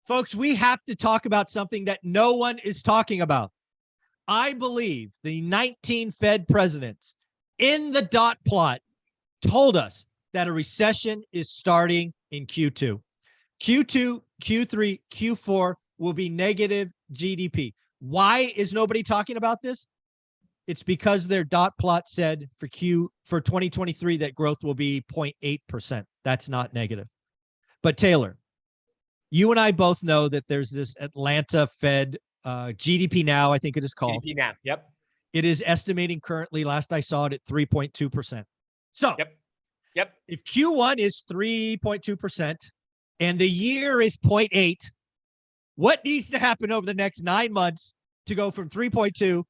Folks, we have to talk about something that no one is talking about. I believe the 19 Fed presidents in the dot plot told us that a recession is starting in Q2. Q2, Q3, Q4 will be negative GDP. Why is nobody talking about this? It's because their dot plot said for 2023 that growth will be 0.8%. That's not negative. But Taylor, you and I both know that there's this Atlanta Fed GDP Now, I think it is called. GDP Now, yep. It is estimating currently, last I saw it, at 3.2%. So yep. If Q1 is 3.2% and the year is 0.8, what needs to happen over the next 9 months to go from 3.2 to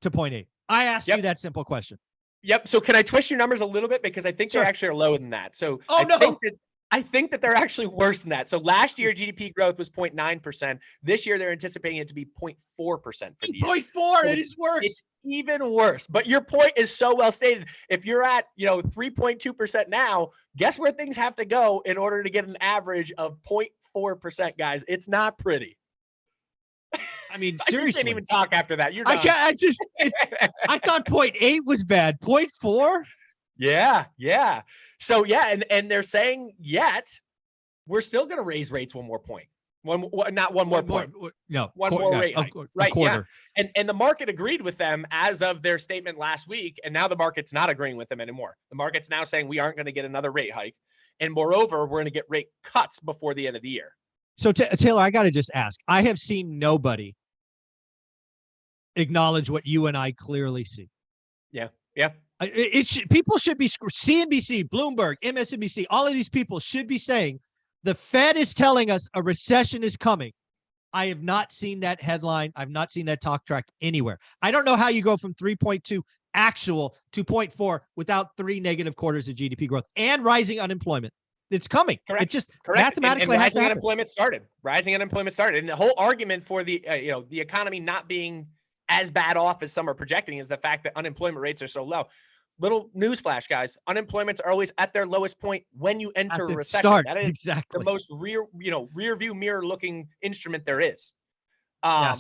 0.8? I asked you that simple question. Yep. So can I twist your numbers a little bit? Because I think they actually are lower than that. So I think that they're actually worse than that. So last year, GDP growth was 0.9%. This year, they're anticipating it to be 0.4% for the year. 0.4, so it is worse. It's even worse. But your point is so well stated. If you're at 3.2% now, guess where things have to go in order to get an average of 0.4%, guys? It's not pretty. I mean, seriously. You can't even talk after that. You're done. I thought 0.8 was bad. 0.4? Yeah. So and they're saying we're still going to raise rates one more point. One more point. One more rate hike. Right. Quarter. Yeah. And the market agreed with them as of their statement last week. And now the market's not agreeing with them anymore. The market's now saying we aren't going to get another rate hike. And moreover, we're going to get rate cuts before the end of the year. So Taylor, I got to just ask, I have seen nobody acknowledge what you and I clearly see. Yeah. People should be CNBC, Bloomberg, MSNBC. All of these people should be saying the Fed is telling us a recession is coming. I have not seen that headline. I've not seen that talk track anywhere. I don't know how you go from 3.2 actual to 0.4 without 3 negative quarters of GDP growth and rising unemployment. It's coming. Correct. It's just correct. mathematically and rising unemployment started. Rising unemployment started, and the whole argument for the the economy not being as bad off as some are projecting is the fact that unemployment rates are so low. Little newsflash, guys. Unemployments are always at their lowest point when you enter a recession. That is exactly the most rear view mirror looking instrument there is. I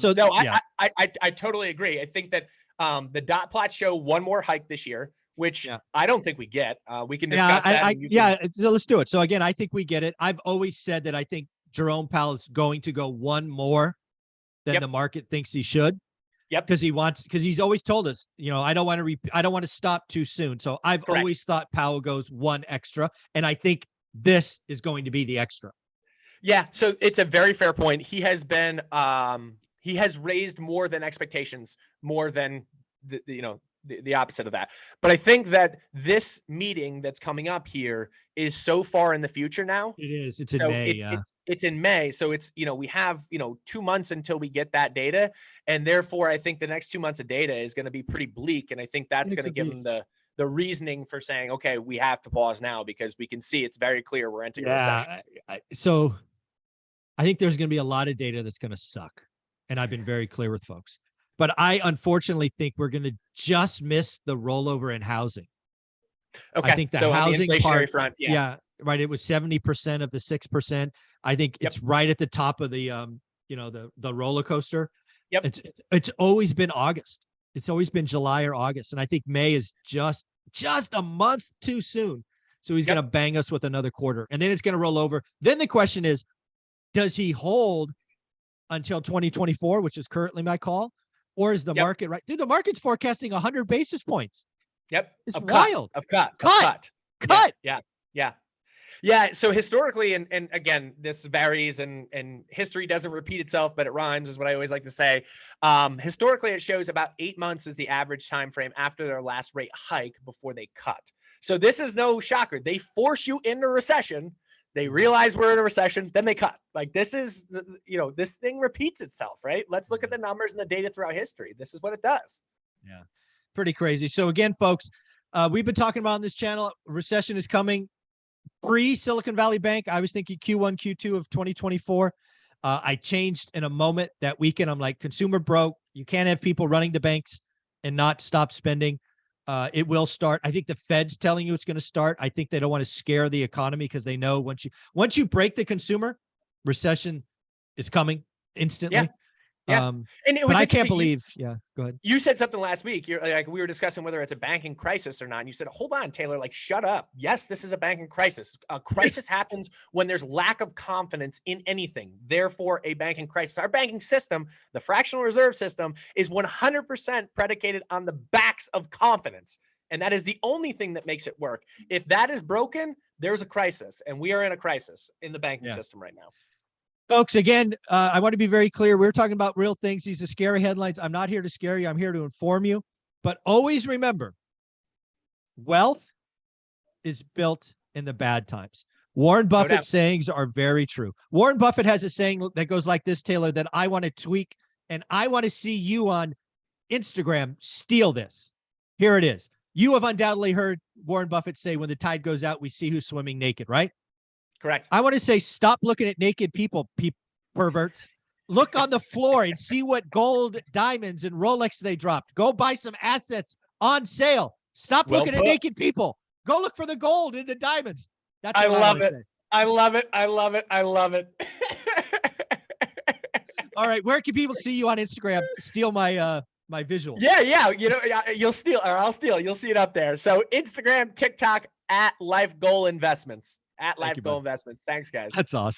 totally agree. I think that the dot plots show one more hike this year, which I don't think we get. We can discuss that. So let's do it. So again, I think we get it. I've always said that I think Jerome Powell is going to go one more than the market thinks he should. Yep. Because he's always told us, I don't want to stop too soon. So I've always thought Powell goes one extra, and I think this is going to be the extra. Yeah. So it's a very fair point. He has been, he has raised more than expectations, more than the opposite of that. But I think that this meeting that's coming up here is so far in the future now. It is. It's in May. It's in May. So it's, we have, 2 months until we get that data. And therefore, I think the next 2 months of data is going to be pretty bleak. And I think that's going to give them the reasoning for saying, okay, we have to pause now because we can see it's very clear we're entering a recession. So I think there's going to be a lot of data that's going to suck. And I've been very clear with folks. But I unfortunately think we're going to just miss the rollover in housing. Okay. I think the housing part, front, right. It was 70% of the 6%. I think it's right at the top of the, the roller coaster. Yep. It's always been August. It's always been July or August. And I think May is just a month too soon. So he's going to bang us with another quarter and then it's going to roll over. Then the question is, does he hold until 2024, which is currently my call? Or is the market right? Dude, the market's forecasting 100 basis points. Yep. It's wild. Cut. Yeah. Yeah. So historically, and again, this varies and history doesn't repeat itself, but it rhymes is what I always like to say. Historically, it shows about 8 months is the average time frame after their last rate hike before they cut. So this is no shocker. They force you into recession. They realize we're in a recession, then they cut. Like this is, this thing repeats itself, right? Let's look at the numbers and the data throughout history. This is what it does. Yeah. Pretty crazy. So again, folks, we've been talking about on this channel, recession is coming. Pre-Silicon Valley Bank, I was thinking Q1, Q2 of 2024. I changed in a moment that weekend. I'm like, consumer broke. You can't have people running to banks and not stop spending. It will start. I think the Fed's telling you it's going to start. I think they don't want to scare the economy because they know once you break the consumer, recession is coming instantly. Yeah. And it was but I interesting. can't believe. Yeah, go ahead. You said something last week. You're like, we were discussing whether it's a banking crisis or not. And you said, hold on, Taylor, like, shut up. Yes, this is a banking crisis. A crisis happens when there's lack of confidence in anything. Therefore, a banking crisis. Our banking system, the fractional reserve system, is 100% predicated on the backs of confidence. And that is the only thing that makes it work. If that is broken, there's a crisis. And we are in a crisis in the banking system right now. Folks, again, I want to be very clear. We're talking about real things. These are scary headlines. I'm not here to scare you. I'm here to inform you. But always remember, wealth is built in the bad times. Warren Buffett's sayings are very true. Warren Buffett has a saying that goes like this, Taylor, that I want to tweak, and I want to see you on Instagram steal this. Here it is. You have undoubtedly heard Warren Buffett say, when the tide goes out, we see who's swimming naked, right? Correct. I want to say, stop looking at naked people, perverts. Look on the floor and see what gold, diamonds, and Rolex they dropped. Go buy some assets on sale. Stop looking at naked people. Go look for the gold and the diamonds. That's what I love it. I love it. I love it. I love it. All right. Where can people see you on Instagram? Steal my my visual. Yeah. You know, you'll steal, or I'll steal. You'll see it up there. So Instagram, TikTok, @Life Goal Investments. @Life Goal Investments. Thanks, guys. That's awesome.